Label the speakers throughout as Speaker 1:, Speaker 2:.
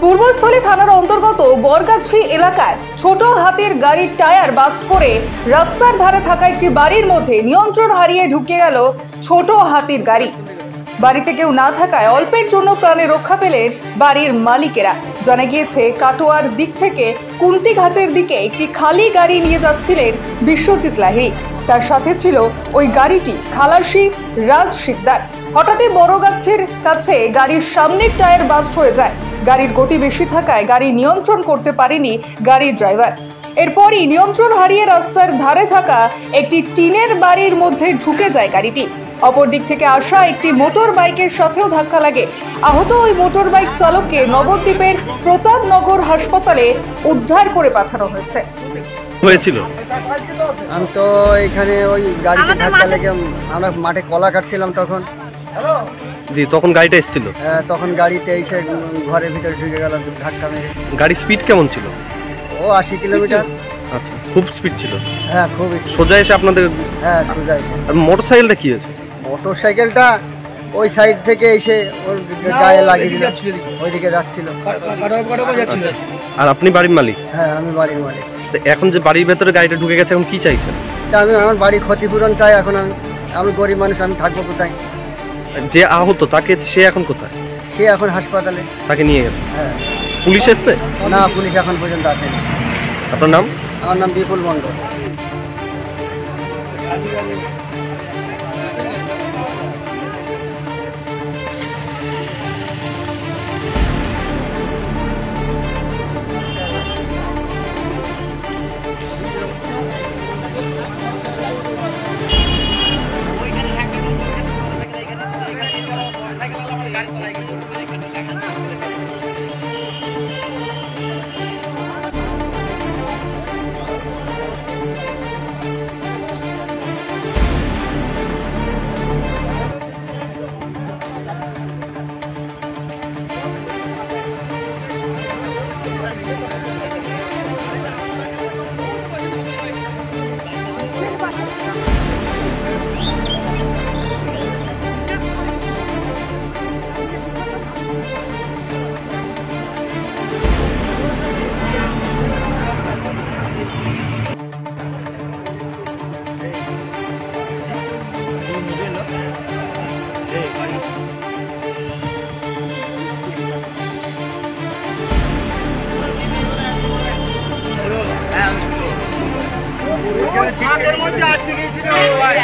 Speaker 1: পূর্বস্থলী থানার অন্তর্গত বরগাছি এলাকায় ছোট হাতির গাড়ির টায়ার বাস্ট করে রাস্তার ধারে থাকা একটি বাড়ির মধ্যে নিয়ন্ত্রণ হারিয়ে ঢুকে গেল ছোট হাতির গাড়ি। বাড়িতে কেউ না থাকায় অল্পের জন্য প্রাণে রক্ষা পেলেন বাড়ির মালিকেরা। জানা গিয়েছে কাটোয়ার দিক থেকে কুন্তিঘাটের দিকে একটি খালি গাড়ি নিয়ে যাচ্ছিলেন বিশ্বজিৎ লাহিড়ী। তার সাথে ছিল ওই গাড়িটি খালাসি রাজ শিকদার। হঠাৎই বড়গাছের কাছে গাড়ির সামনের টায়ার বাস্ট হয়ে যায়। গাড়ির গতি বেশি থাকায় গাড়ি নিয়ন্ত্রণ করতে পারেনি গাড়ির ড্রাইভার। এরপরই নিয়ন্ত্রণ হারিয়ে রাস্তার ধারে থাকা একটি টিনের বাড়ির মধ্যে ঢুকে যায় গাড়িটি। অপর দিক থেকে আসা একটি মোটর বাইকের সাথেও ধাক্কা লাগে। আহত ওই মোটর বাইক চালককে নবদ্বীপের প্রতাপনগর হাসপাতালে উদ্ধার করে পাঠানো হয়েছে।
Speaker 2: হয়েছিল
Speaker 3: আমি তো এখানে ওই গাড়িতে ধাক্কা লেগে আমরা মাঠে কলা কাটছিলাম
Speaker 2: তখন গাড়িটা এসেছিল।
Speaker 3: তখন গাড়িতে এসে ঘরের ভিতরে ঢুকে গেল ধাক্কা মেরে।
Speaker 2: গাড়ির স্পিড কেমন ছিল?
Speaker 3: ও 80 কিলোমিটার।
Speaker 2: আচ্ছা, খুব স্পিড ছিল।
Speaker 3: হ্যাঁ, খুব
Speaker 2: সোজা এসে আপনাদের?
Speaker 3: হ্যাঁ, সোজা এসে।
Speaker 2: আর মোটরসাইকেলটা কি হয়েছে?
Speaker 3: মোটরসাইকেলটা ওই সাইড থেকে এসে ওর গায়ে লাগিয়ে দিল, ওইদিকে যাচ্ছিল।
Speaker 2: আর আপনি বাড়ির মালিক?
Speaker 3: হ্যাঁ, আমি বাড়ির মালিক।
Speaker 2: এখন যে বাড়ির ভেতরে গাড়িটা ঢুকে গেছে, এখন কি চাইছেন?
Speaker 3: আমি আমার বাড়ির ক্ষতিপূরণ চাই। এখন আমি গরিব মানুষ, আমি থাকবো কোথায়?
Speaker 2: যে আহত সে এখন কোথায়?
Speaker 3: সে এখন হাসপাতালে।
Speaker 2: তাকে নিয়ে গেছে?
Speaker 3: হ্যাঁ।
Speaker 2: পুলিশ এসছে?
Speaker 3: না, পুলিশ এখন পর্যন্ত আসেনি।
Speaker 2: আপনার নাম?
Speaker 3: আমার নাম বিপুল মণ্ডল।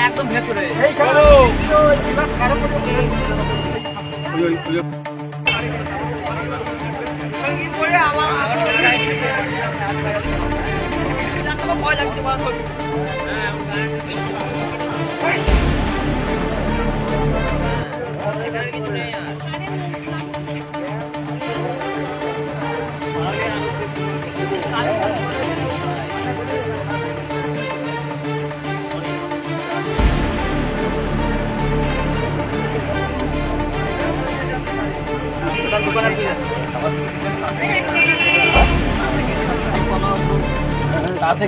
Speaker 4: একদম ভেতরে
Speaker 3: আছে।